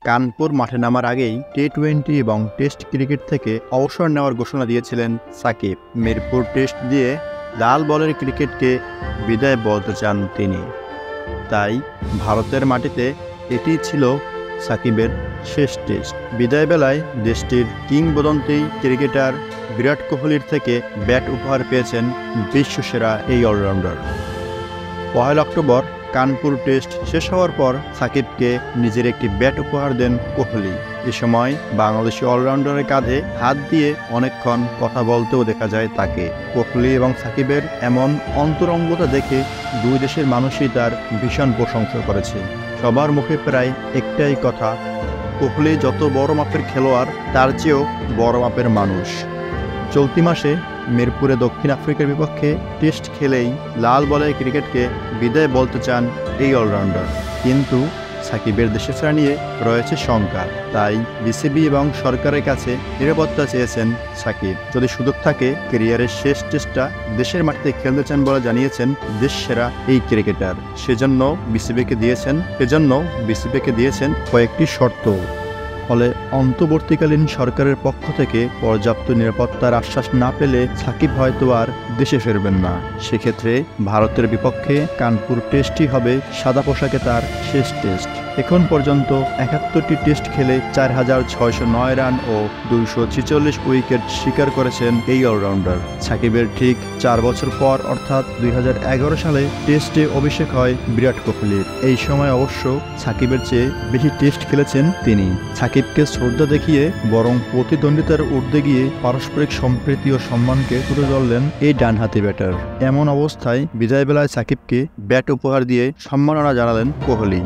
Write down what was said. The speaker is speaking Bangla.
কানপুর মাঠে নামার আগেই টি-20 এবং টেস্ট ক্রিকেট থেকে অবসর নেওয়ার ঘোষণা দিয়েছিলেন সাকিব। মিরপুর টেস্ট দিয়ে লাল বলের ক্রিকেটকে বিদায় বলতে চান তিনি। তাই ভারতের মাটিতে এটি ছিল সাকিবের শেষ টেস্ট। বিদায় বেলায় দেশটির কিংবদন্তি ক্রিকেটার বিরাট কোহলির থেকে ব্যাট উপহার পেয়েছেন বিশ্বসেরা এই অলরাউন্ডার। 1 অক্টোবর কানপুর টেস্ট শেষ হওয়ার পর সাকিবকে নিজের একটি ব্যাট উপহার দেন কোহলি। এ সময় বাংলাদেশি অলরাউন্ডারের কাঁধে হাত দিয়ে অনেকক্ষণ কথা বলতেও দেখা যায় তাকে। কোহলি এবং সাকিবের এমন অন্তরঙ্গতা দেখে দুই দেশের মানুষই তার ভীষণ প্রশংসা করেছে। সবার মুখে প্রায় একটাই কথা, কোহলি যত বড় মাপের খেলোয়াড় তার চেয়েও বড় মাপের মানুষ। চলতি মাসে মিরপুরে দক্ষিণ আফ্রিকার বিপক্ষে টেস্ট খেলেই লাল বলের ক্রিকেটকে বিদায় বলতে চান এই অলরাউন্ডার। কিন্তু সাকিবের দেশে ফেরা নিয়ে রয়েছে শঙ্কা। তাই বিসিবি এবং সরকারের কাছে নিরাপত্তা চেয়েছেন সাকিব। যদি সুযোগ থাকে ক্যারিয়ারের শেষ টেস্টটা দেশের মাটিতে খেলতে চান বলে জানিয়েছেন দেশসেরা এই ক্রিকেটার। সেজন্য বিসিবিকে দিয়েছেন কয়েকটি শর্ত। ফলে অন্তর্বর্তীকালীন সরকারের পক্ষ থেকে পর্যাপ্ত নিরাপত্তার আশ্বাস না পেলে সাকিব হয়তো আর দেশে ফিরবেন না। সেক্ষেত্রে ভারতের বিপক্ষে কানপুর টেস্টই হবে সাদা পোশাকে তার শেষ টেস্ট। এখন পর্যন্ত ৭১টি টেস্ট খেলে ৪,৬০৯ রান ও ২৪৬ উইকেট শিকার করেছেন এই অলরাউন্ডার। সাকিবের ঠিক ৪ বছর পর অর্থাৎ ২০১১ সালে টেস্টে অভিষেক হয় বিরাট কোহলির। এই সময় অবশ্য সাকিবের চেয়ে বেশি টেস্ট খেলেছেন তিনি। সাকিবকে শ্রদ্ধা দেখিয়ে বরং প্রতিদ্বন্দ্বিতার ঊর্ধ্বে গিয়ে পারস্পরিক সম্প্রীতি ও সম্মানকে তুলে ধরলেন এই ডানহাতি ব্যাটার। এমন অবস্থায় বিদায় বেলায় সাকিবকে ব্যাট উপহার দিয়ে সম্মাননা জানালেন কোহলি।